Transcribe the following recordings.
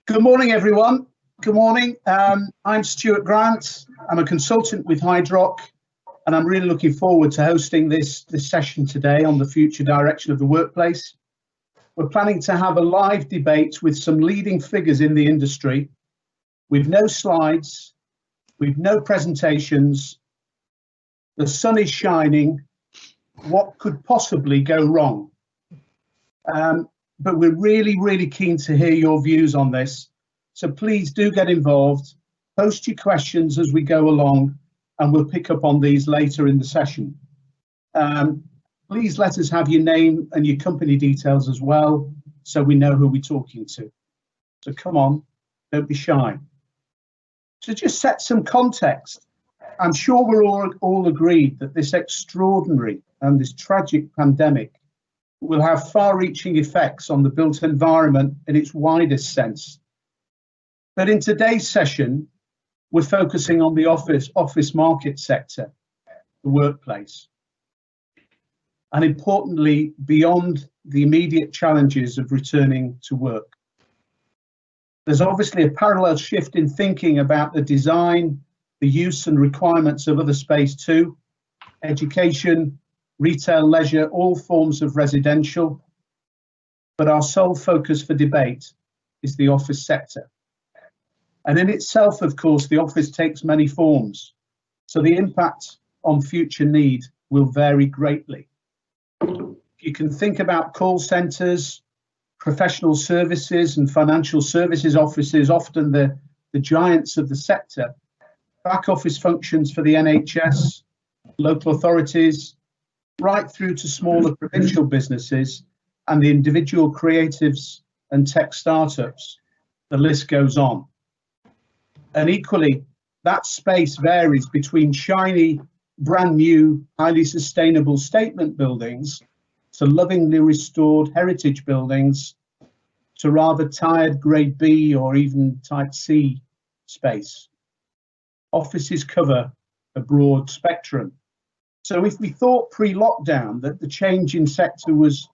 Good morning, everyone. Good morning. I'm Stuart Grant. I'm a consultant with Hvac, and I'm really looking forward to hosting this session today on the future direction of the workplace. We're planning to have a live debate with some leading figures in the industry, with no slides, with no presentations. The sun is shining. What could possibly go wrong? But we're really keen to hear your views on this. So please do get involved, post your questions as we go along, and we'll pick up on these later in the session. Please let us have your name and your company details as well, so we know who we're talking to. So come on, don't be shy. To just set some context, I'm sure we're all agreed that this extraordinary and this tragic pandemic will have far-reaching effects on the built environment in its widest sense. But in today's session, we're focusing on the office market sector, the workplace, and importantly, beyond the immediate challenges of returning to work. There's obviously a parallel shift in thinking about the design, the use and requirements of other space too, education, retail, leisure, all forms of residential, but our sole focus for debate is the office sector. And in itself, of course, the office takes many forms, so the impact on future need will vary greatly. You can think about call centres, professional services and financial services offices, often the giants of the sector, back office functions for the NHS, local authorities, right through to smaller provincial businesses and the individual creatives and tech startups. The list goes on. And equally, that space varies between shiny, brand new, highly sustainable statement buildings to lovingly restored heritage buildings to rather tired grade B or even type C space. Offices cover a broad spectrum. So if we thought pre-lockdown that the change in sector was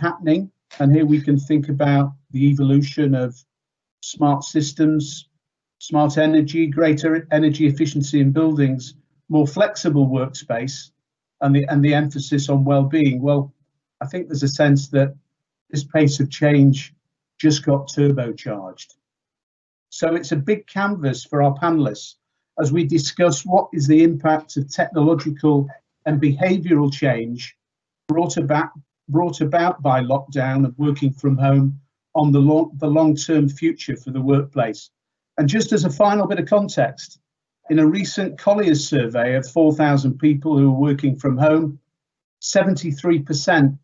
happening, and here we can think about the evolution of smart systems, smart energy, greater energy efficiency in buildings, more flexible workspace, and the emphasis on well-being. Well, I think there's a sense that this pace of change just got turbocharged. So it's a big canvas for our panelists as we discuss what is the impact of technological and behavioural change brought about by lockdown and working from home on the long-term future for the workplace. And just as a final bit of context, in a recent Collier's survey of 4,000 people who were working from home, 73%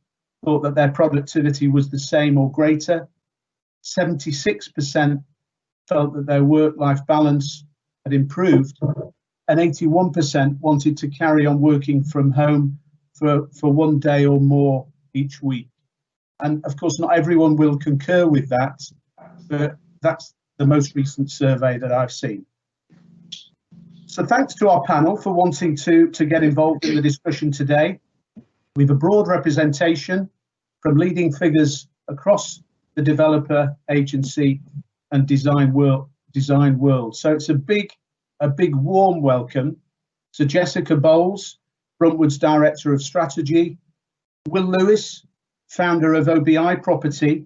thought that their productivity was the same or greater, 76% felt that their work-life balance had improved, and 81% wanted to carry on working from home for one day or more each week. And of course, not everyone will concur with that, but that's the most recent survey that I've seen. So thanks to our panel for wanting to get involved in the discussion today. We have a broad representation from leading figures across the developer, agency and design world. So it's a big warm welcome to Jessica Bowles, Bruntwood's Director of Strategy, Will Lewis, founder of OBI Property,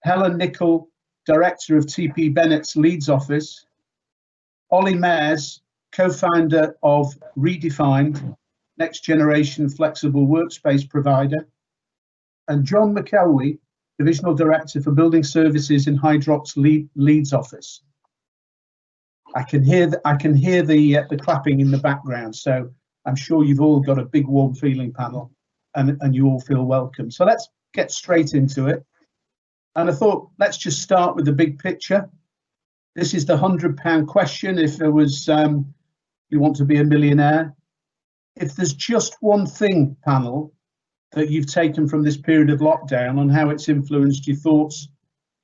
Helen Nicol, Director of TP Bennett's Leeds office, Ollie Mayers, co-founder of Redefined, next generation flexible workspace provider, and John McElwee, Divisional Director for Building Services in Hvac's Leeds office. I can hear the clapping in the background, so I'm sure you've all got a big warm feeling, panel, and you all feel welcome. So let's get straight into it. And I thought, let's just start with the big picture. This is the £100 question. If there was, you want to be a millionaire. If there's just one thing, panel, that you've taken from this period of lockdown on how it's influenced your thoughts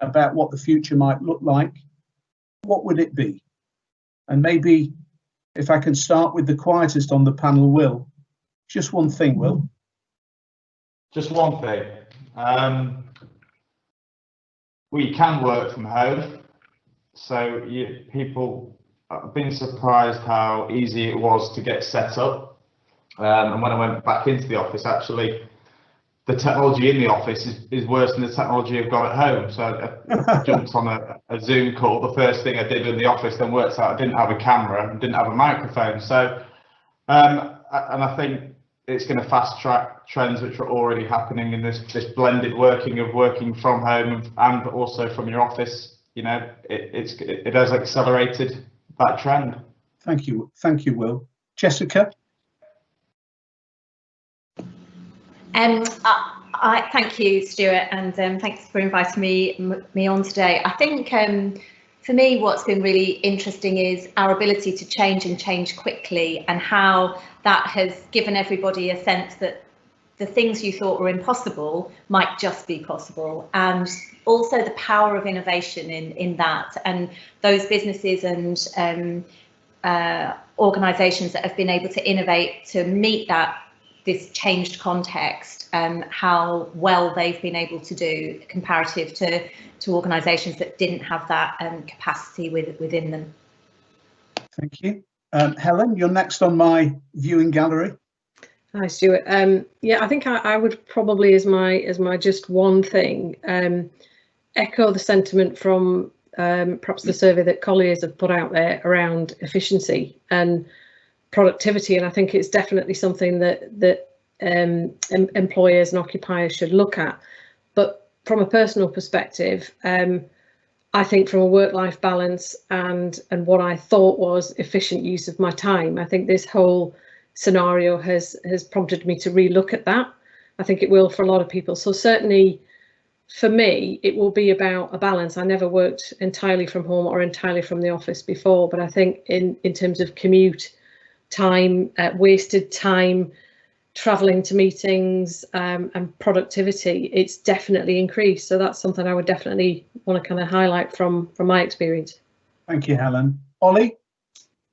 about what the future might look like, what would it be? And maybe if I can start with the quietest on the panel, Will. Just one thing, Will. Just one thing. We can work from home. So people have been surprised how easy it was to get set up. And when I went back into the office, actually, the technology in the office is worse than the technology I've got at home. So I jumped on a Zoom call. The first thing I did in the office, then worked out I didn't have a camera and didn't have a microphone. So, and I think it's going to fast track trends which are already happening in this blended working of working from home and also from your office. You know, it has accelerated that trend. Thank you, Will. Jessica. I thank you, Stuart, and thanks for inviting me on today. I think for me, what's been really interesting is our ability to change and change quickly, and how that has given everybody a sense that the things you thought were impossible might just be possible, and also the power of innovation in that, and those businesses and organisations that have been able to innovate to meet this changed context, how well they've been able to do comparative to organisations that didn't have that capacity within them. Thank you. Helen, you're next on my viewing gallery. Hi, Stuart. Yeah, I think I would probably, as my just one thing, echo the sentiment from perhaps the survey that Colliers have put out there around efficiency and productivity, and I think it's definitely something that employers and occupiers should look at. But from a personal perspective, I think from a work-life balance and what I thought was efficient use of my time, I think this whole scenario has prompted me to relook at that. I think it will for a lot of people. So certainly for me, it will be about a balance. I never worked entirely from home or entirely from the office before, but I think in terms of commute time, wasted time, traveling to meetings, and productivity, it's definitely increased. So that's something I would definitely want to kind of highlight from my experience. Thank you, Helen. Ollie?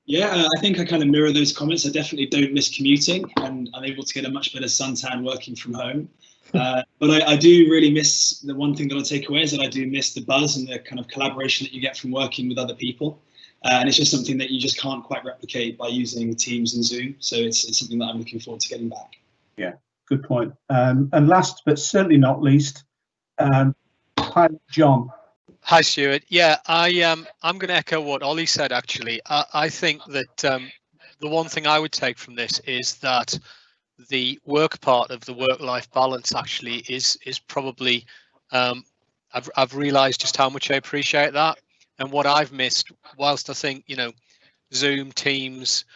Yeah, I think I kind of mirror those comments. I definitely don't miss commuting, and I'm able to get a much better suntan working from home. But I do really miss, the one thing that I take away is that I do miss the buzz and the kind of collaboration that you get from working with other people. And it's just something that you just can't quite replicate by using Teams and Zoom. So it's something that I'm looking forward to getting back. Yeah, good point. And last but certainly not least, Pilot John. Hi, Stuart. Yeah, I'm going to echo what Ollie said, actually. I think that the one thing I would take from this is that the work part of the work-life balance actually is probably, I've realised just how much I appreciate that. And what I've missed, whilst I think, you know, Zoom, Teams,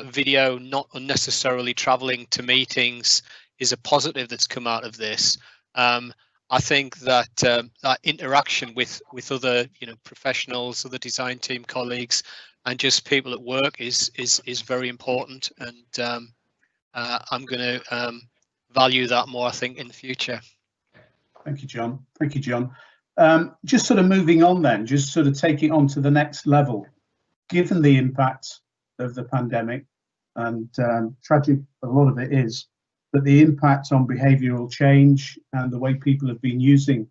video, not unnecessarily travelling to meetings is a positive that's come out of this. I think that that interaction with other, you know, professionals, other design team colleagues, and just people at work is very important, and I'm going to value that more, I think, in the future. Thank you, John. Thank you, John. Just sort of moving on then, just sort of take it on to the next level. Given the impact of the pandemic, and tragic a lot of it is, but the impact on behavioural change and the way people have been using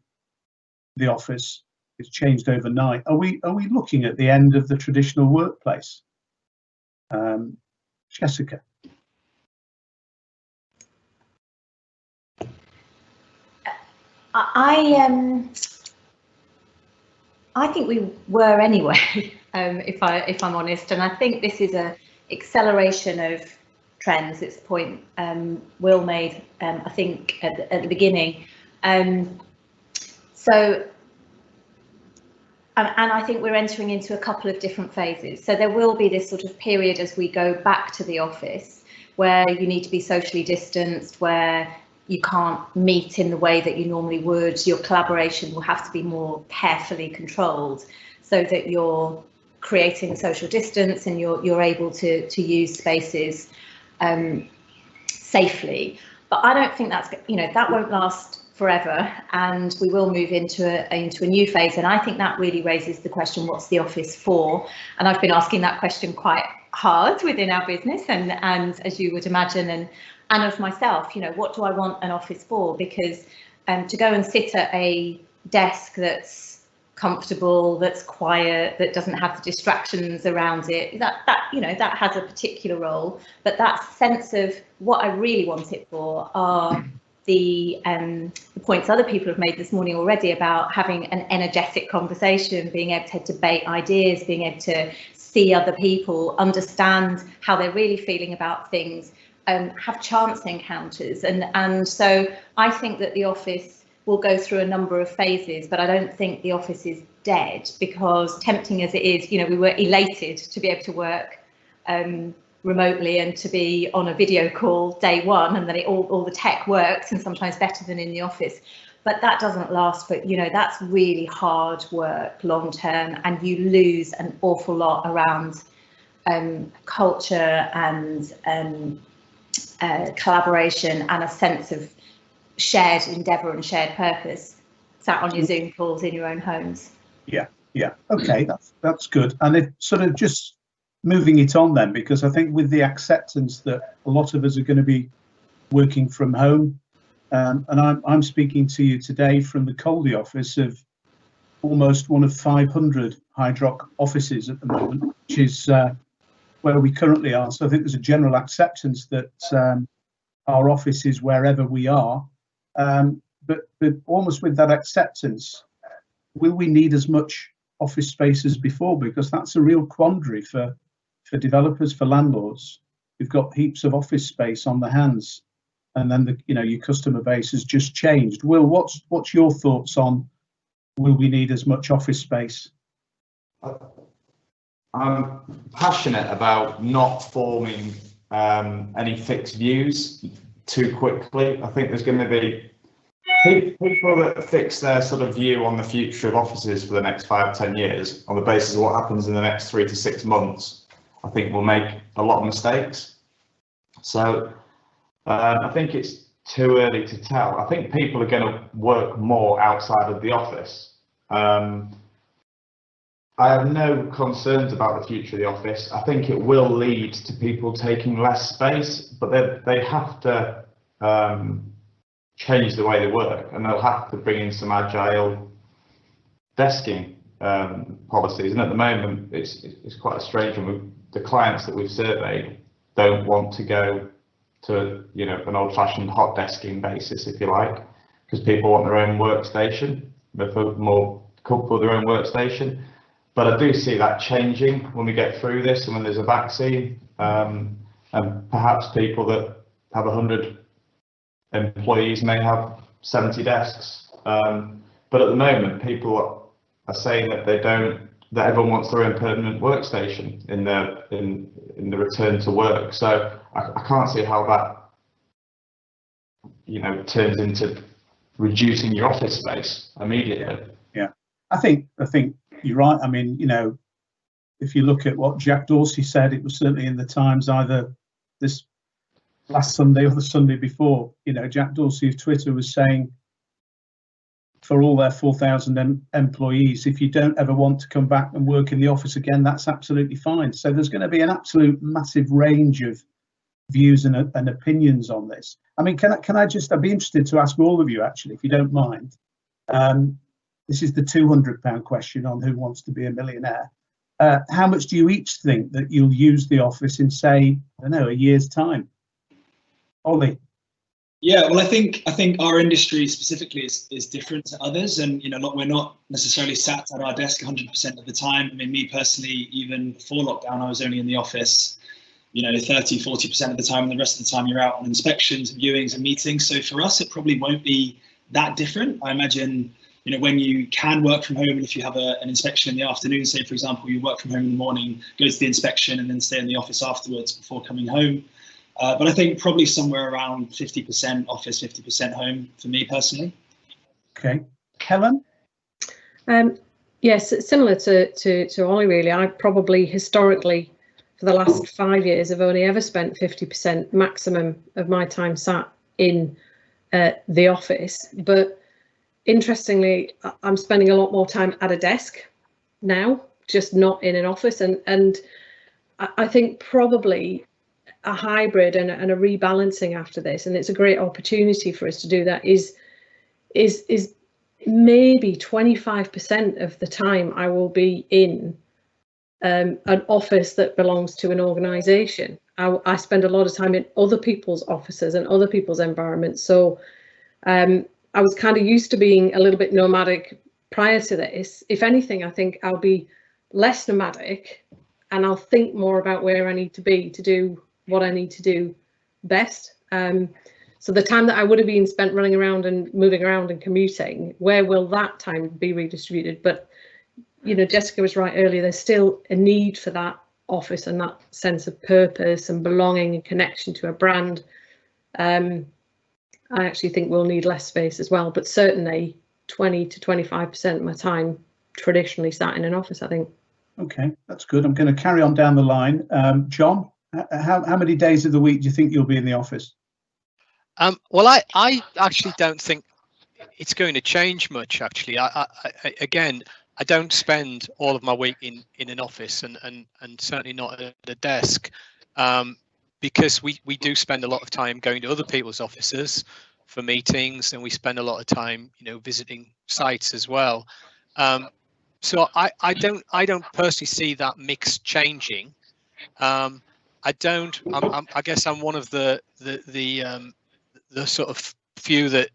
the office has changed overnight. Are we looking at the end of the traditional workplace? Jessica. I think we were anyway, if I'm honest, and I think this is a acceleration of trends. It's a point Will made, I think, at the beginning. So, and I think we're entering into a couple of different phases. So there will be this sort of period as we go back to the office where you need to be socially distanced, where you can't meet in the way that you normally would. Your collaboration will have to be more carefully controlled so that you're creating social distance and you're able to use spaces safely. But I don't think that's, you know, that won't last forever, and we will move into a new phase. And I think that really raises the question, what's the office for? And I've been asking that question quite hard within our business, and as you would imagine, and of myself, you know, what do I want an office for? Because to go and sit at a desk that's comfortable, that's quiet, that doesn't have the distractions around it. That has a particular role. But that sense of what I really want it for are the points other people have made this morning already about having an energetic conversation, being able to debate ideas, being able to see other people, understand how they're really feeling about things, have chance encounters. And so I think that the office will go through a number of phases, but I don't think the office is dead, because tempting as it is, we were elated to be able to work remotely and to be on a video call day one, and then all the tech works, and sometimes better than in the office. But that doesn't last. But that's really hard work long term, and you lose an awful lot around culture and collaboration and a sense of shared endeavour and shared purpose, sat on your Zoom calls in your own homes. Yeah, okay, that's good. And it sort of just moving it on then, because I think with the acceptance that a lot of us are going to be working from home, and I'm speaking to you today from the Coldy office of almost one of 500 Hvac offices at the moment, which is where we currently are. So I think there's a general acceptance that our office is wherever we are. But almost with that acceptance, will we need as much office space as before? Because that's a real quandary for developers, for landlords. We've got heaps of office space on the hands, and then your customer base has just changed. Will, what's your thoughts on, will we need as much office space? I'm passionate about not forming any fixed views too quickly. I think there's going to be people that fix their sort of view on the future of offices for the next 5-10 years on the basis of what happens in the next 3 to 6 months. I think we'll make a lot of mistakes. So I think it's too early to tell. I think people are going to work more outside of the office. I have no concerns about the future of the office. I think it will lead to people taking less space, but they have to change the way they work, and they'll have to bring in some agile desking policies. And at the moment, it's quite a strange one. The clients that we've surveyed don't want to go to an old-fashioned hot desking basis, if you like, because people want their own workstation. They're more comfortable with their own workstation. But I do see that changing when we get through this and when there's a vaccine, and perhaps people that have 100 employees may have 70 desks. But at the moment, people are saying that that everyone wants their own permanent workstation in the return to work. So I can't see how that turns into reducing your office space immediately. Yeah, I think you're right. I mean, if you look at what Jack Dorsey said, it was certainly in the Times either this last Sunday or the Sunday before. Jack Dorsey of Twitter was saying, for all their 4,000 employees, if you don't ever want to come back and work in the office again, that's absolutely fine. So there's going to be an absolute massive range of views and opinions on this. I mean, I'd be interested to ask all of you, actually, if you don't mind. This is the £200 question on Who Wants to Be a Millionaire. How much do you each think that you'll use the office in, say, I don't know, a year's time? Ollie? Yeah, well, I think our industry specifically is different to others, and we're not necessarily sat at our desk 100% of the time. I mean, me personally, even before lockdown, I was only in the office 30-40% of the time, and the rest of the time you're out on inspections, viewings and meetings. So for us, it probably won't be that different. I imagine when you can work from home, and if you have an inspection in the afternoon, say for example, you work from home in the morning, go to the inspection and then stay in the office afterwards before coming home. But I think probably somewhere around 50% office, 50% home for me personally. Okay, Helen? Yes, similar to Ollie really. I probably historically for the last 5 years have only ever spent 50% maximum of my time sat in the office. But interestingly, I'm spending a lot more time at a desk now, just not in an office. And I think probably a hybrid and a rebalancing after this, and it's a great opportunity for us to do that, is maybe 25% of the time I will be in an office that belongs to an organisation. I spend a lot of time in other people's offices and other people's environments. So I was kind of used to being a little bit nomadic prior to this. If anything, I think I'll be less nomadic and I'll think more about where I need to be to do what I need to do best. So the time that I would have been spent running around and moving around and commuting, where will that time be redistributed? But, you know, Jessica was right earlier, there's still a need for that office and that sense of purpose and belonging and connection to a brand. I actually think we'll need less space as well, but certainly 20 to 25% of my time traditionally sat in an office, I think. Okay, that's good. I'm going to carry on down the line. John, how many days of the week do you think you'll be in the office? Well, I actually don't think it's going to change much, actually. Again, I don't spend all of my week in an office and certainly not at a desk, because we do spend a lot of time going to other people's offices for meetings, and we spend a lot of time, you know, visiting sites as well. So I don't personally see that mix changing. I guess I'm one of the sort of few that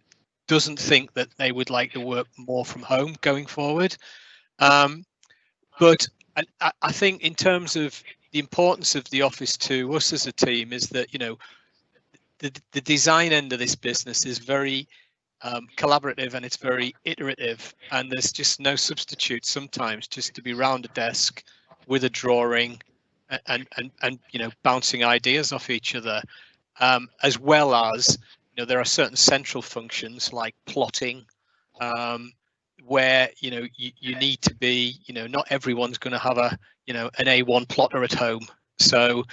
doesn't think that they would like to work more from home going forward. But I think in terms of the importance of the office to us as a team is that, you know, the design end of this business is very collaborative and it's very iterative, and there's just no substitute sometimes just to be round a desk with a drawing and you know, bouncing ideas off each other, as well as, you know, there are certain central functions like plotting, where, you know, you need to be, you know, not everyone's going to have a, you know, an A1 plotter at home. So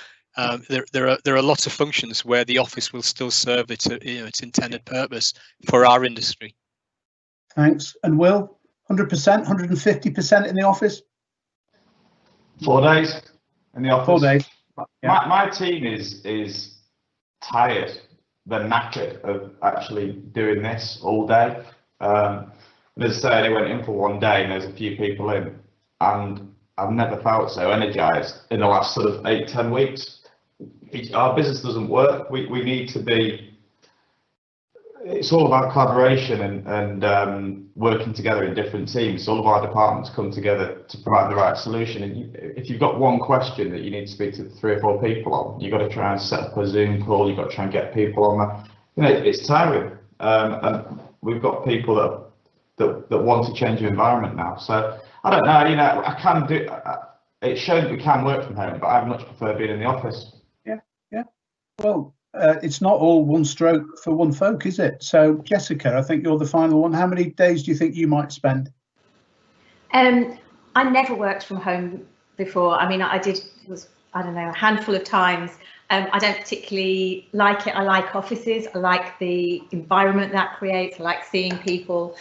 there are lots of functions where the office will still serve its, you know, its intended purpose for our industry. Thanks. And Will, 100%, 150% in the office? 4 days in the office. 4 days. Yeah. My team is tired. They're knackered of actually doing this all day. As I say, they went in for 1 day and there's a few people in, and I've never felt so energized in the last sort of 8-10 weeks. Our business doesn't work. We need to be, it's all about collaboration and working together in different teams. So all of our departments come together to provide the right solution. And if you've got one question that you need to speak to 3 or 4 people on, you've got to try and set up a Zoom call. You've got to try and get people on there. You know, it's tiring. And we've got people that want to change the environment now. So I don't know. You know, I can do. It's shown that we can work from home, but I much prefer being in the office. Yeah. Well, it's not all one stroke for one folk, is it? So, Jessica, I think you're the final one. How many days do you think you might spend? I never worked from home before. I mean, I don't know, a handful of times. I don't particularly like it. I like offices. I like the environment that creates. I like seeing people.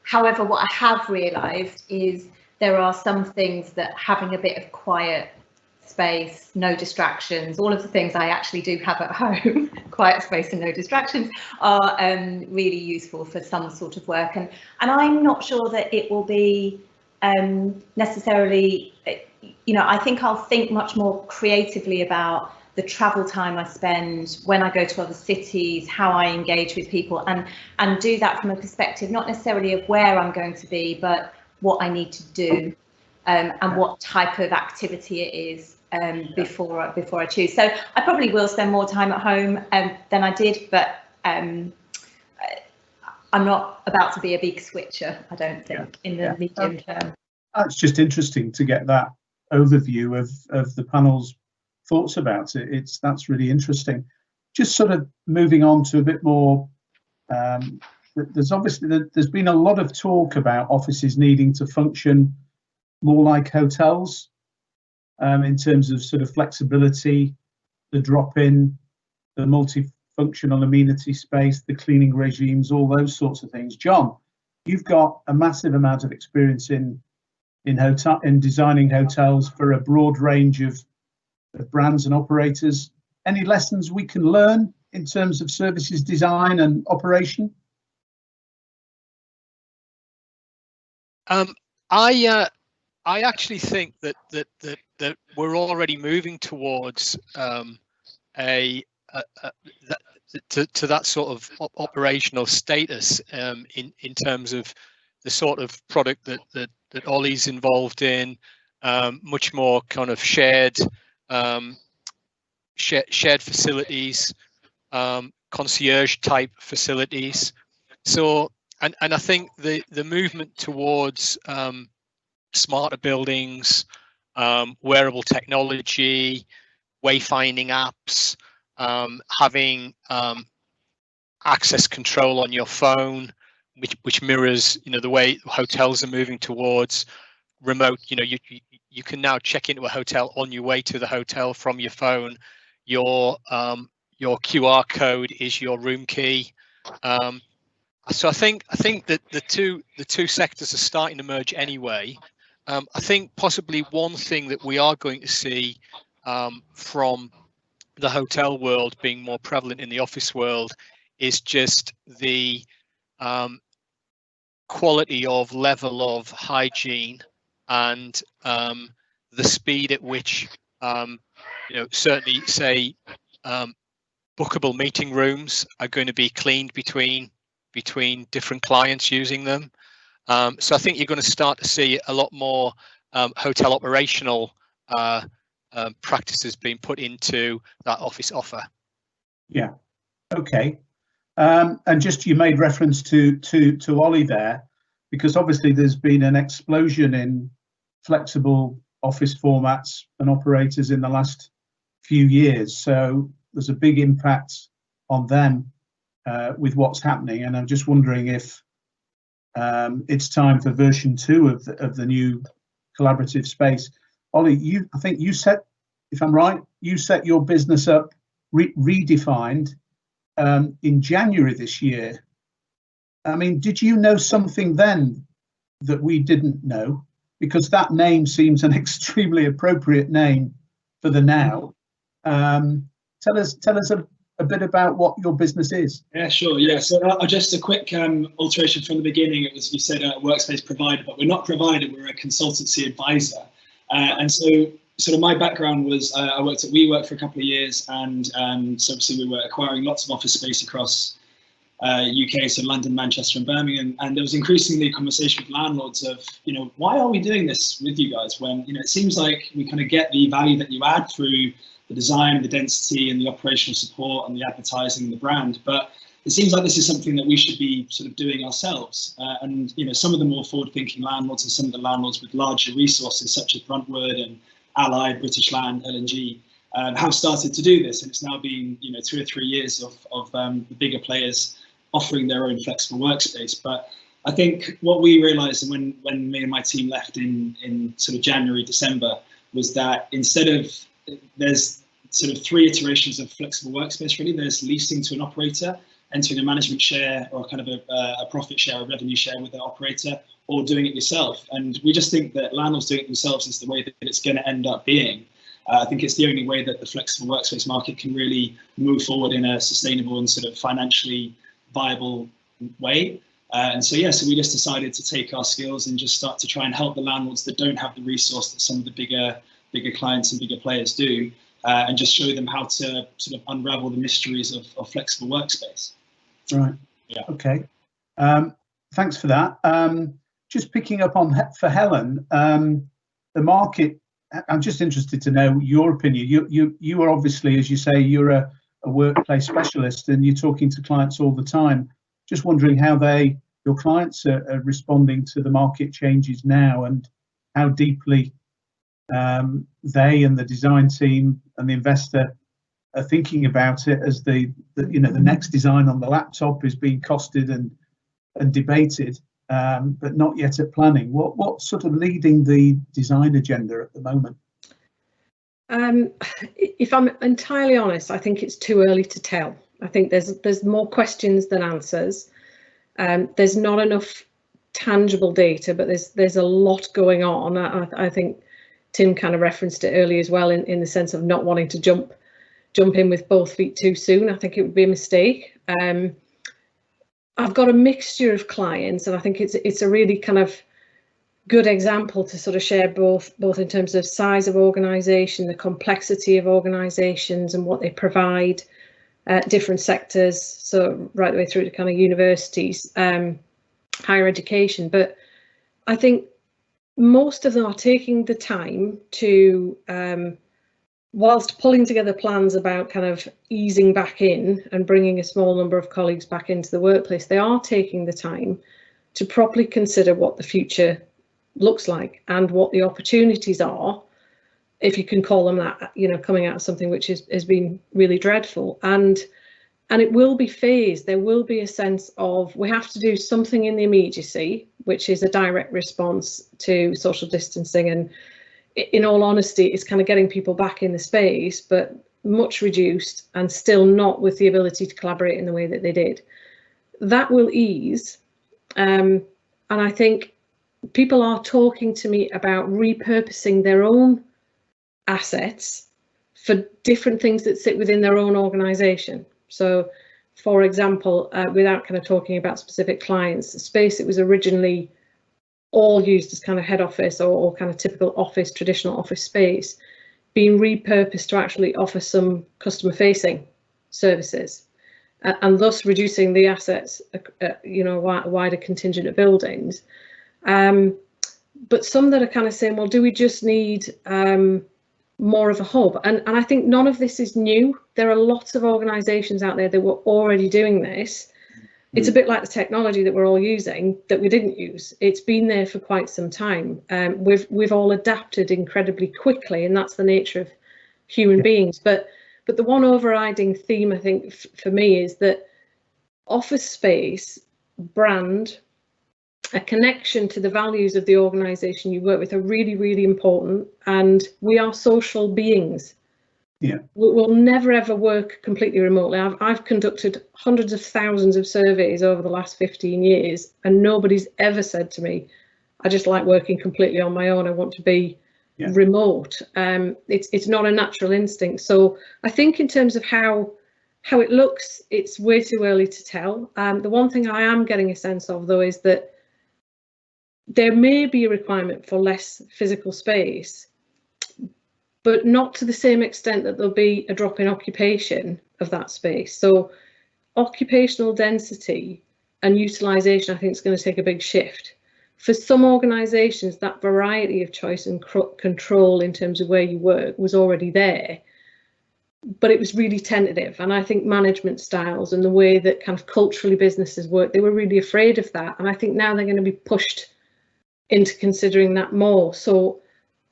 However, what I have realised is there are some things that having a bit of quiet space, no distractions, all of the things I actually do have at home, quiet space and no distractions, are really useful for some sort of work. And I'm not sure that it will be necessarily, you know, I think I'll think much more creatively about the travel time I spend when I go to other cities, how I engage with people, and do that from a perspective not necessarily of where I'm going to be, but what I need to do and what type of activity it is before I choose. So I probably will spend more time at home than I did, but I'm not about to be a big switcher, I don't think, in the medium term. It's just interesting to get that overview of the panel's thoughts about it. That's really interesting. Just sort of moving on to a bit more, there's been a lot of talk about offices needing to function more like hotels, in terms of sort of flexibility, the drop-in, the multifunctional amenity space, the cleaning regimes, all those sorts of things. John, you've got a massive amount of experience in designing hotels for a broad range of brands and operators. Any lessons we can learn in terms of services design and operation? I actually think that we're already moving towards to that sort of operational status in terms of the sort of product that Ollie's involved in, much more kind of shared facilities, concierge type facilities. So and I think the movement towards smarter buildings, wearable technology, wayfinding apps, having access control on your phone, which mirrors, the way hotels are moving towards remote. You can now check into a hotel on your way to the hotel from your phone. Your QR code is your room key. So I think that the two sectors are starting to merge anyway. I think possibly one thing that we are going to see from the hotel world being more prevalent in the office world is just the quality of level of hygiene and the speed at which certainly say bookable meeting rooms are going to be cleaned between different clients using them. So I think you're going to start to see a lot more hotel operational practices being put into that office offer. Yeah. Okay. And just you made reference to Ollie there, because obviously there's been an explosion in flexible office formats and operators in the last few years. So there's a big impact on them with what's happening. And I'm just wondering if it's time for version 2 of the new collaborative space. Ollie, I think you set, if I'm right, you set your business up redefined in January this year. I mean, did you know something then that we didn't know? Because that name seems an extremely appropriate name for the now. Tell us a bit about what your business is. Yeah, sure. Yeah, so just a quick alteration from the beginning. It was, you said a workspace provider, but we're not provider, we're a consultancy advisor. And so sort of my background was I worked at WeWork for a couple of years, and so obviously we were acquiring lots of office space across UK, so London, Manchester and Birmingham, and there was increasingly a conversation with landlords of, why are we doing this with you guys when, it seems like we kind of get the value that you add through the design, the density and the operational support and the advertising and the brand, but it seems like this is something that we should be sort of doing ourselves. And some of the more forward-thinking landlords and some of the landlords with larger resources such as Bruntwood and Allied, British Land, L&G, have started to do this, and it's now been 2 or 3 years of the bigger players offering their own flexible workspace. But I think what we realised when me and my team left in sort of January, December, was that instead of, there's sort of 3 iterations of flexible workspace really. There's leasing to an operator, entering a management share or kind of a profit share or revenue share with the operator, or doing it yourself. And we just think that landlords doing it themselves is the way that it's going to end up being. I think it's the only way that the flexible workspace market can really move forward in a sustainable and sort of financially viable way. And so, yeah, so we just decided to take our skills and just start to try and help the landlords that don't have the resource that some of the bigger clients and bigger players do, and just show them how to sort of unravel the mysteries of flexible workspace. Right. Yeah. Okay. Thanks for that. Just picking up on for Helen, the market. I'm just interested to know your opinion. You are obviously, as you say, you're a workplace specialist, and you're talking to clients all the time. Just wondering how your clients are responding to the market changes now, and how deeply they and the design team and the investor are thinking about it as the next design on the laptop is being costed and debated, but not yet at planning. What's sort of leading the design agenda at the moment? If I'm entirely honest, I think it's too early to tell. I think there's more questions than answers. There's not enough tangible data, but there's a lot going on. I think Tim kind of referenced it earlier as well, in the sense of not wanting to jump in with both feet too soon. I think it would be a mistake. I've got a mixture of clients, and I think it's a really kind of good example to sort of share both in terms of size of organisation, the complexity of organisations and what they provide, different sectors, so right the way through to kind of universities, higher education. But I think most of them are taking the time to, whilst pulling together plans about kind of easing back in and bringing a small number of colleagues back into the workplace, they are taking the time to properly consider what the future looks like and what the opportunities are, if you can call them that, you know, coming out of something which has been really dreadful. And it will be phased. There will be a sense of, we have to do something in the immediacy, which is a direct response to social distancing, and in all honesty, it's kind of getting people back in the space, but much reduced and still not with the ability to collaborate in the way that they did. That will ease. And I think people are talking to me about repurposing their own assets for different things that sit within their own organisation. So, for example, without kind of talking about specific clients, the space that was originally all used as kind of head office or kind of typical office, traditional office space, being repurposed to actually offer some customer facing services, and thus reducing the assets, you know, wider contingent of buildings. But some that are kind of saying, well, do we just need more of a hub? And I think none of this is new. There are lots of organisations out there that were already doing this. It's a bit like the technology that we're all using that we didn't use. It's been there for quite some time. We've all adapted incredibly quickly, and that's the nature of human beings. But the one overriding theme, I think, for me, is that office space, brand, a connection to the values of the organisation you work with are really, really important. And we are social beings. Yeah, we'll never ever work completely remotely. I've conducted hundreds of thousands of surveys over the last 15 years, and nobody's ever said to me, I just like working completely on my own, I want to be remote. It's not a natural instinct. So I think in terms of how it looks, it's way too early to tell. The one thing I am getting a sense of, though, is that there may be a requirement for less physical space, but not to the same extent that there'll be a drop in occupation of that space. So occupational density and utilisation, I think, is going to take a big shift. For some organisations, that variety of choice and control in terms of where you work was already there, but it was really tentative. And I think management styles and the way that kind of culturally businesses work, they were really afraid of that. And I think now they're going to be pushed into considering that more. So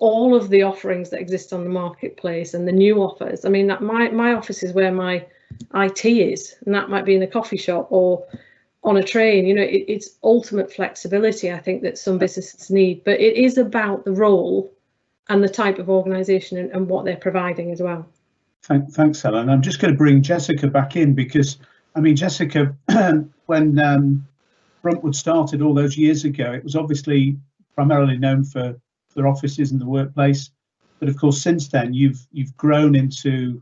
all of the offerings that exist on the marketplace and the new offers, I mean, that my office is where my IT is, and that might be in a coffee shop or on a train. You know, it's ultimate flexibility, I think, that some businesses need, but it is about the role and the type of organisation and what they're providing as well. Thanks, Helen. I'm just going to bring Jessica back in because, I mean, Jessica, when Bruntwood started all those years ago, it was obviously primarily known for offices in the workplace, but of course since then you've grown into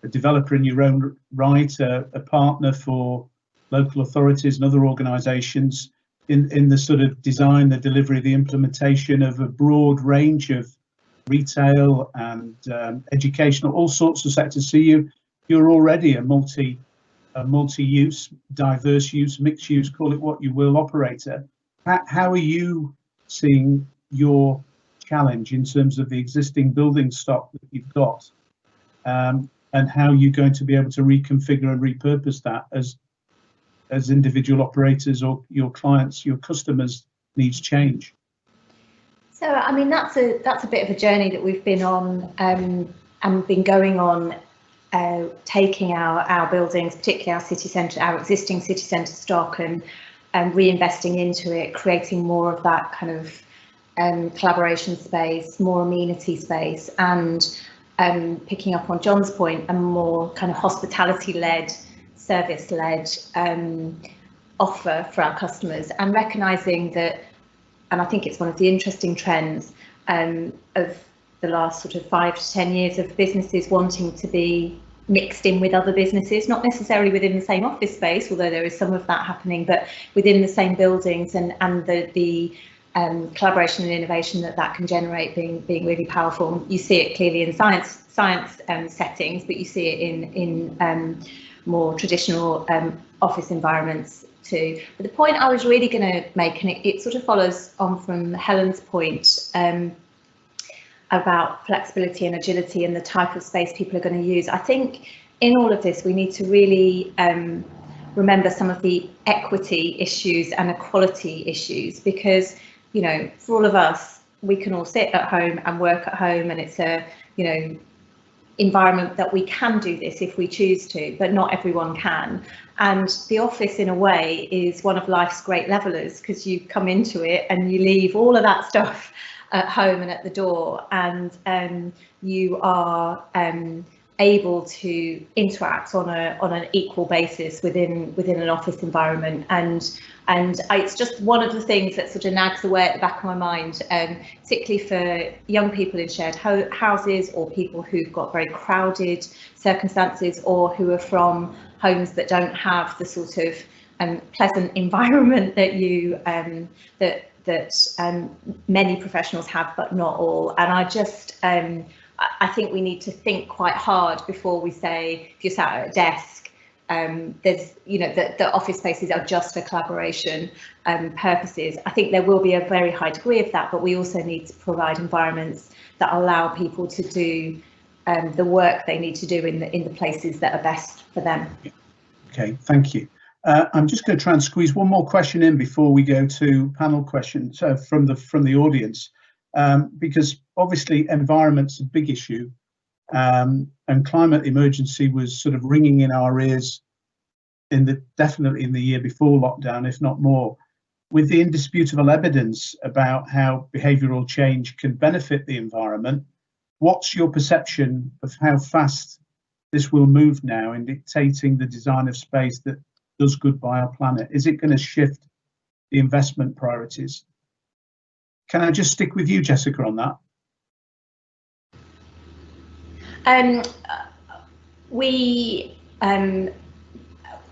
a developer in your own right, a partner for local authorities and other organisations in the sort of design, the delivery, the implementation of a broad range of retail and educational, all sorts of sectors. So you're already a multi-use, diverse use, mixed use, call it what you will, operator. How are you seeing your challenge in terms of the existing building stock that you've got, and how you're going to be able to reconfigure and repurpose that as individual operators or your clients, your customers' needs change? So, I mean, that's a bit of a journey that we've been on and been going on, taking our buildings, particularly our city centre, our existing city centre stock, and reinvesting into it, creating more of that kind of collaboration space, more amenity space, and picking up on John's point, a more kind of hospitality-led, service-led offer for our customers, and recognising that, and I think it's one of the interesting trends of the last sort of 5 to 10 years of businesses wanting to be mixed in with other businesses, not necessarily within the same office space, although there is some of that happening, but within the same buildings, and the collaboration and innovation that can generate being really powerful. You see it clearly in science settings, but you see it in more traditional office environments too. But the point I was really going to make, and it sort of follows on from Helen's point about flexibility and agility and the type of space people are going to use. I think in all of this we need to really remember some of the equity issues and equality issues, because, you know, for all of us, we can all sit at home and work at home, and it's a, you know, environment that we can do this if we choose to, but not everyone can. And the office, in a way, is one of life's great levelers, because you come into it and you leave all of that stuff at home and at the door, and you are able to interact on an equal basis within an office environment. And it's just one of the things that sort of nags away at the back of my mind, particularly for young people in shared houses, or people who've got very crowded circumstances, or who are from homes that don't have the sort of pleasant environment that you that many professionals have, but not all. And I think we need to think quite hard before we say, if you're sat at a desk, there's, you know, the office spaces are just for collaboration purposes. I think there will be a very high degree of that, but we also need to provide environments that allow people to do the work they need to do in the places that are best for them. Okay, thank you. I'm just going to try and squeeze one more question in before we go to panel questions from the audience, because obviously environment's a big issue, and climate emergency was sort of ringing in our ears definitely in the year before lockdown, if not more. With the indisputable evidence about how behavioural change can benefit the environment, what's your perception of how fast this will move now in dictating the design of space that does good by our planet? Is it going to shift the investment priorities? Can I just stick with you, Jessica, on that?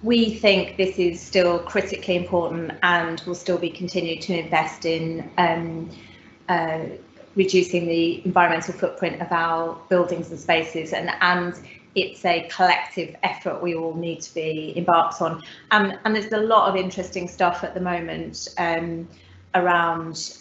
We think this is still critically important, and will still be continued to invest in reducing the environmental footprint of our buildings and spaces, and it's a collective effort we all need to be embarked on. And there's a lot of interesting stuff at the moment around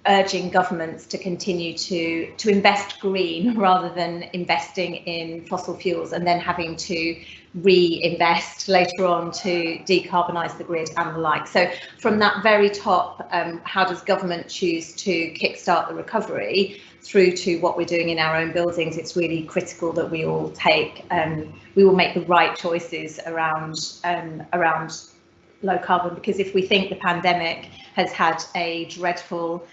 urging governments to continue to invest green rather than investing in fossil fuels and then having to reinvest later on to decarbonise the grid and the like. So from that very top, how does government choose to kickstart the recovery, through to what we're doing in our own buildings, it's really critical that we all we will make the right choices around low carbon, because if we think the pandemic has had a dreadful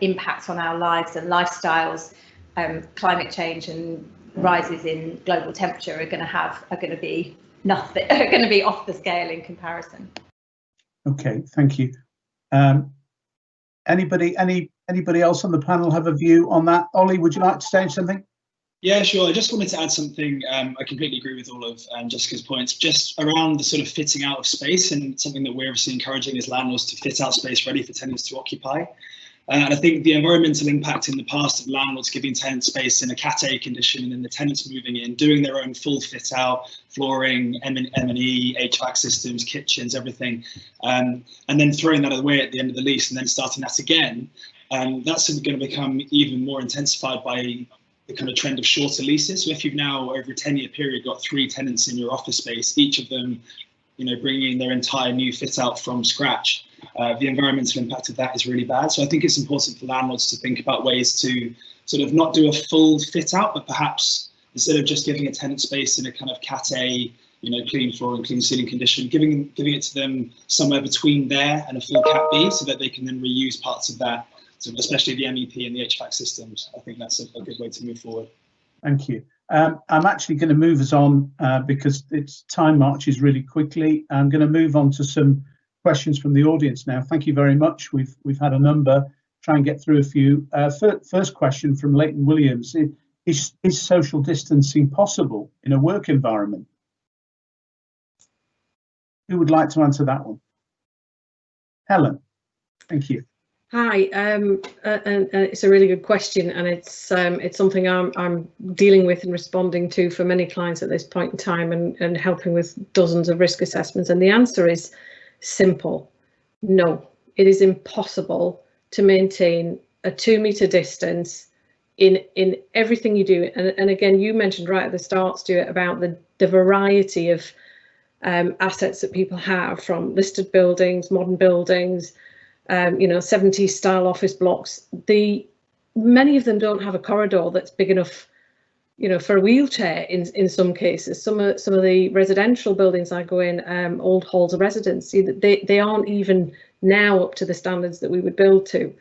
impact on our lives and lifestyles, climate change and rises in global temperature are going to be off the scale in comparison. Okay, thank you. Anybody else on the panel have a view on that? Ollie, would you like to say something? Yeah, sure. I just wanted to add something. I completely agree with all of Jessica's points, just around the sort of fitting out of space, and something that we're obviously encouraging is landlords to fit out space ready for tenants to occupy. And I think the environmental impact in the past of landlords giving tenants space in a Cat A condition, and then the tenants moving in, doing their own full fit out, flooring, M&E, HVAC systems, kitchens, everything, and then throwing that away at the end of the lease and then starting that again. That's going to become even more intensified by the kind of trend of shorter leases. So if you've now, over a 10-year period, got 3 tenants in your office space, each of them, you know, bringing in their entire new fit out from scratch, the environmental impact of that is really bad. So I think it's important for landlords to think about ways to sort of not do a full fit out, but perhaps instead of just giving a tenant space in a kind of Cat A, you know, clean floor and clean ceiling condition, giving it to them somewhere between there and a full Cat B, so that they can then reuse parts of that, so especially the MEP and the HVAC systems. I think that's a good way to move forward. Thank you. I'm actually going to move us on because time marches really quickly. I'm going to move on to some questions from the audience now. Thank you very much. We've had a number. Try and get through a few. First question from Leighton Williams: Is social distancing possible in a work environment? Who would like to answer that one? Helen, thank you. Hi, and it's a really good question, and it's something I'm dealing with and responding to for many clients at this point in time, and helping with dozens of risk assessments. And the answer is simple: no. It is impossible to maintain a 2 metre distance in everything you do. And again, you mentioned right at the start, Stuart, about the variety of assets that people have, from listed buildings, modern buildings, 70s style office blocks. Many of them don't have a corridor that's big enough, for a wheelchair in some cases. Some of the residential buildings I go in, old halls of residence, they aren't even now up to the standards that we would build to.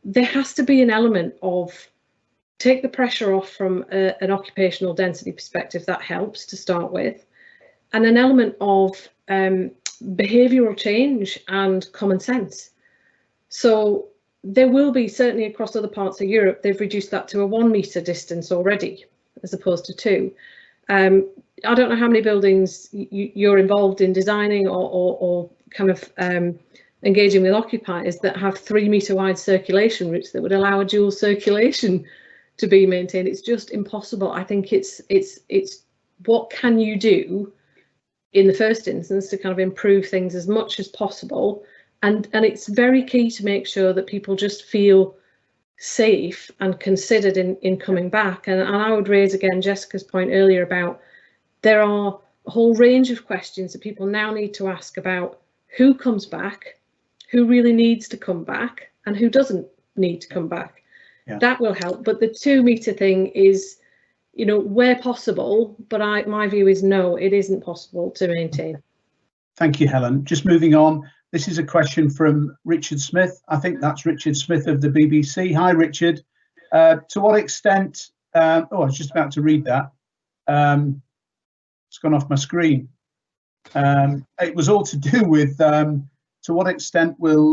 There has to be an element of take the pressure off from an occupational density perspective. That helps to start with, and an element of behavioural change and common sense. So there will be, certainly across other parts of Europe, they've reduced that to a 1 metre distance already, as opposed to 2. I don't know how many buildings you're involved in designing or kind of engaging with occupiers that have 3 metre wide circulation routes that would allow a dual circulation to be maintained. It's just impossible. I think it's what can you do in the first instance to kind of improve things as much as possible, and it's very key to make sure that people just feel safe and considered in coming back. And I would raise again Jessica's point earlier about there are a whole range of questions that people now need to ask about who comes back, who really needs to come back, and who doesn't need to come back. Yeah. That will help. But the 2 metre thing is, where possible, but my view is no, it isn't possible to maintain. Thank you, Helen. Just moving on, this is a question from Richard Smith. I think that's Richard Smith of the BBC. Hi, Richard. To what extent, I was just about to read that. It's gone off my screen. It was all to do with to what extent will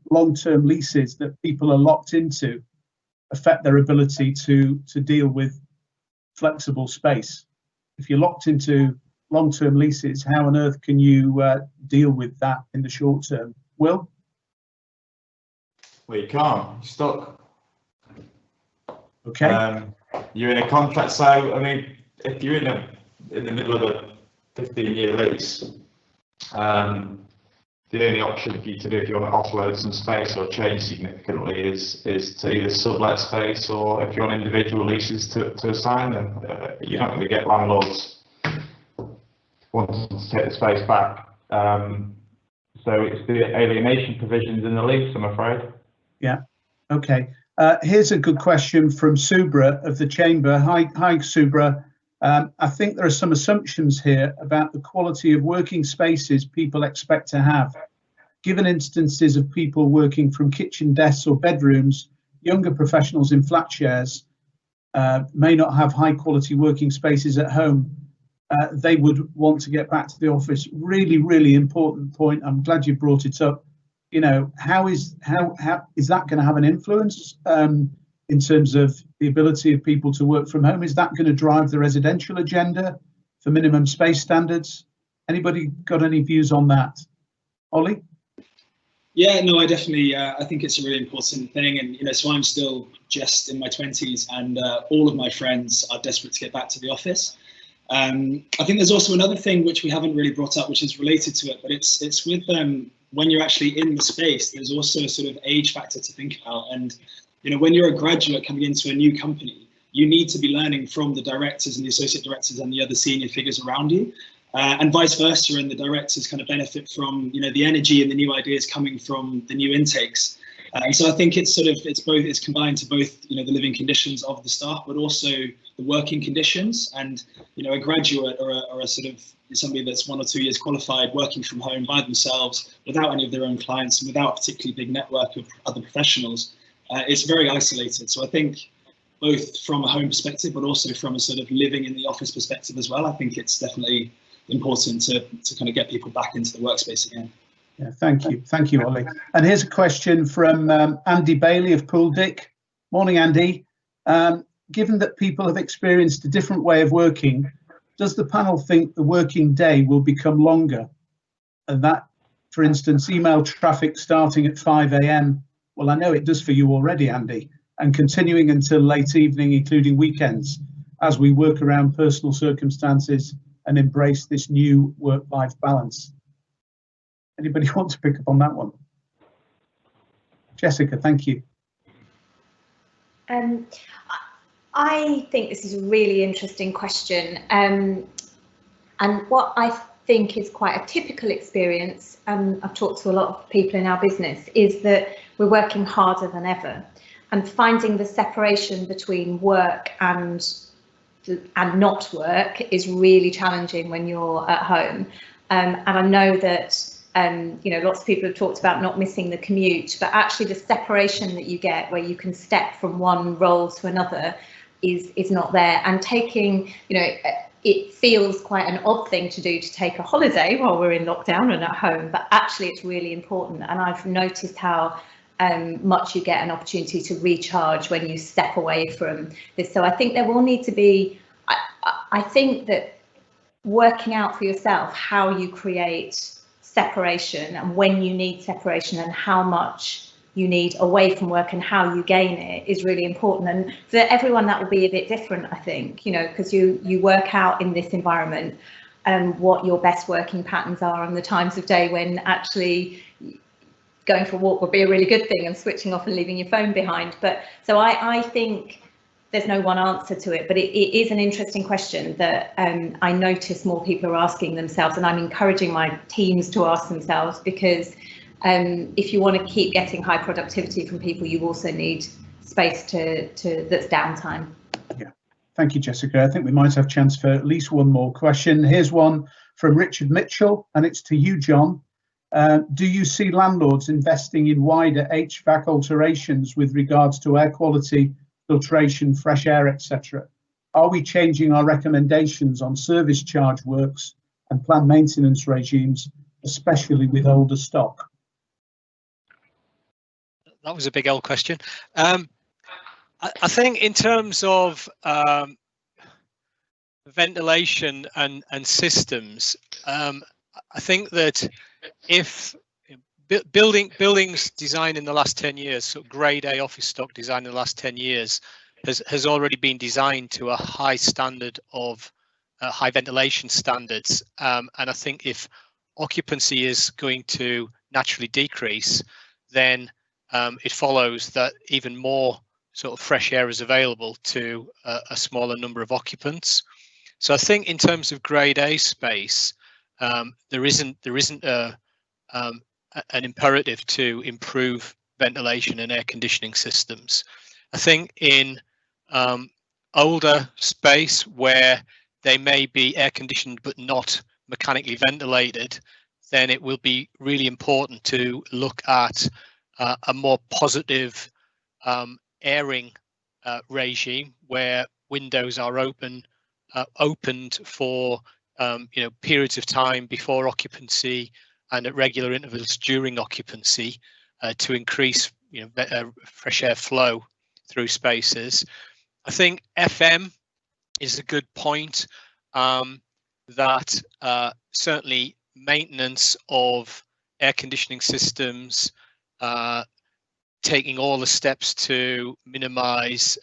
long-term leases that people are locked into affect their ability to deal with flexible space? If you're locked into long-term leases, how on earth can you deal with that in the short term? Will? Well, you can't. You're stuck. Okay. You're in a contract. So, I mean, if you're in the middle of a 15-year lease, the only option for you to do if you want to offload some space or change significantly is to either sublet space, or if you're on individual leases to assign them. You're not going to get landlords wanting to take the space back. So it's the alienation provisions in the lease, I'm afraid. Yeah. Okay. Here's a good question from Subra of the Chamber. Hi, Subra. I think there are some assumptions here about the quality of working spaces people expect to have. Given instances of people working from kitchen desks or bedrooms, younger professionals in flat shares may not have high quality working spaces at home. They would want to get back to the office. Really, really important point. I'm glad you brought it up. How is that going to have an influence in terms of the ability of people to work from home? Is that going to drive the residential agenda for minimum space standards? Anybody got any views on that? Ollie? Yeah, no, I definitely, I think it's a really important thing. And, so I'm still just in my 20s, and all of my friends are desperate to get back to the office. I think there's also another thing which we haven't really brought up, which is related to it, but it's with when you're actually in the space, there's also a sort of age factor to think about. And, when you're a graduate coming into a new company, you need to be learning from the directors and the associate directors and the other senior figures around you. And vice versa, and the directors kind of benefit from the energy and the new ideas coming from the new intakes. And so I think it's combined to both the living conditions of the staff, but also the working conditions. And a graduate or a sort of somebody that's 1 or 2 years qualified working from home by themselves without any of their own clients and without a particularly big network of other professionals, it's very isolated. So I think both from a home perspective, but also from a sort of living in the office perspective as well, I think it's definitely important to kind of get people back into the workspace again. Yeah, thank you, Ollie. And here's a question from Andy Bailey of Pool Dick. Morning, Andy. Given that people have experienced a different way of working, does the panel think the working day will become longer? And that For instance, email traffic starting at 5 a.m. Well, I know it does for you already, Andy, and continuing until late evening, including weekends, as we work around personal circumstances and embrace this new work-life balance. Anybody want to pick up on that one? Jessica, thank you. I think this is a really interesting question. And what I think is quite a typical experience, I've talked to a lot of people in our business, is that we're working harder than ever, and finding the separation between work and not work is really challenging when you're at home. And I know that you know, lots of people have talked about not missing the commute, but actually the separation that you get where you can step from one role to another is not there. And taking, you know, it feels quite an odd thing to do, to take a holiday while we're in lockdown and at home, but actually it's really important. And I've noticed how much you get an opportunity to recharge when you step away from this. So I think there will need to be, I think that working out for yourself how you create separation and when you need separation and how much you need away from work and how you gain it is really important. And for everyone that will be a bit different, I think, you know, because you work out in this environment what your best working patterns are and the times of day when actually going for a walk would be a really good thing and switching off and leaving your phone behind. But so I think there's no one answer to it, but it is an interesting question that I notice more people are asking themselves, and I'm encouraging my teams to ask themselves, because if you want to keep getting high productivity from people, you also need space that's downtime. Yeah, thank you, Jessica. I think we might have a chance for at least one more question. Here's one from Richard Mitchell, and it's to you, John. Do you see landlords investing in wider HVAC alterations with regards to air quality, filtration, fresh air, etc.? Are we changing our recommendations on service charge works and planned maintenance regimes, especially with older stock? That was a big old question. I think in terms of ventilation and systems, I think that if buildings designed in the last 10 years, so grade A office stock designed in the last 10 years, has already been designed to a high standard of high ventilation standards. And I think if occupancy is going to naturally decrease, then it follows that even more sort of fresh air is available to a smaller number of occupants. So I think in terms of grade A space, there isn't an imperative to improve ventilation and air conditioning systems. I think in older space where they may be air conditioned but not mechanically ventilated, then it will be really important to look at a more positive airing regime where windows are opened for you know, periods of time before occupancy and at regular intervals during occupancy to increase, you know, fresh air flow through spaces. I think FM is a good point, that certainly maintenance of air conditioning systems, taking all the steps to minimize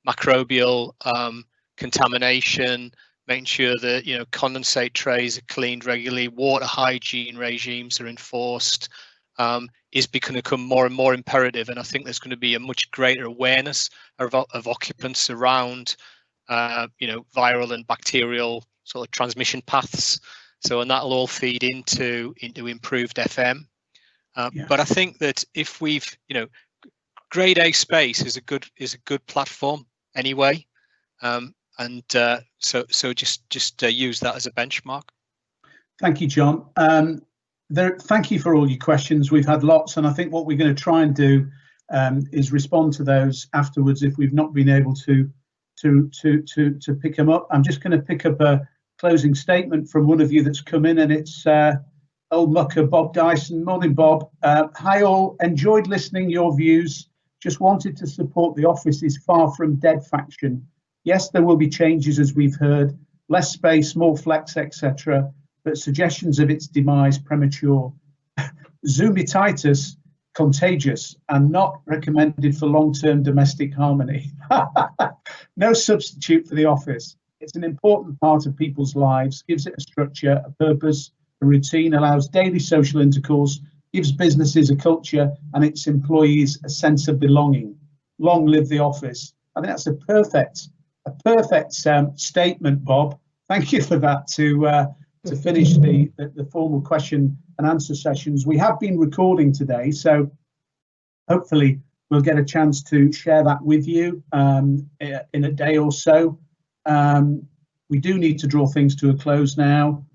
microbial contamination, making sure that, you know, condensate trays are cleaned regularly, water hygiene regimes are enforced, is going to become more and more imperative. And I think there's going to be a much greater awareness of occupants around, you know, viral and bacterial sort of transmission paths. So, and that'll all feed into improved FM. Yeah. But I think that if we've, you know, grade A space is a good platform anyway. And so just use that as a benchmark. Thank you, John. Thank you for all your questions. We've had lots, and I think what we're going to try and do is respond to those afterwards if we've not been able to pick them up. I'm just going to pick up a closing statement from one of you that's come in, and it's old mucker Bob Dyson. Morning, Bob. Hi all. Enjoyed listening your views. Just wanted to support the office is far from dead faction. Yes, there will be changes, as we've heard, less space, more flex, etc., but suggestions of its demise premature. Zoomititis contagious and not recommended for long-term domestic harmony. No substitute for the office. It's an important part of people's lives, gives it a structure, a purpose, a routine, allows daily social intercourse, gives businesses a culture and its employees a sense of belonging. Long live the office. I think that's a perfect statement, Bob. Thank you for that to finish the formal question and answer sessions. We have been recording today, so hopefully we'll get a chance to share that with you in a day or so. We do need to draw things to a close now.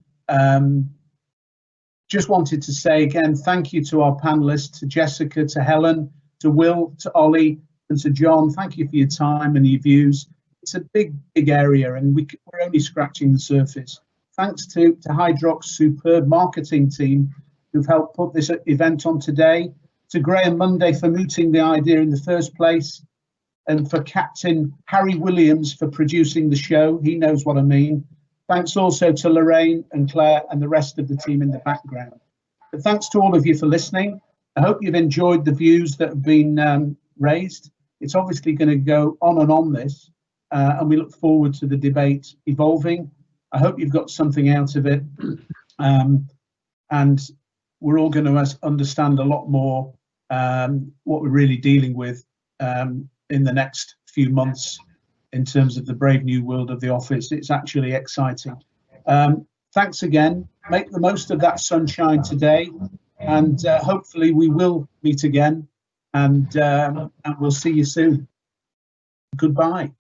Just wanted to say again, thank you to our panelists, to Jessica, to Helen, to Will, to Ollie, and to John. Thank you for your time and your views. It's a big area, and we're only scratching the surface. Thanks to Hydroc's superb marketing team who've helped put this event on today, to Graham Monday for mooting the idea in the first place, and for Captain Harry Williams for producing the show. He knows what I mean. Thanks also to Lorraine and Claire and the rest of the team in the background. But thanks to all of you for listening. I hope you've enjoyed the views that have been raised. It's obviously going to go on and on this, and we look forward to the debate evolving. I hope you've got something out of it, and we're all going to understand a lot more what we're really dealing with in the next few months in terms of the brave new world of the office. It's actually exciting. Thanks again. Make the most of that sunshine today, and hopefully we will meet again, and we'll see you soon. Goodbye.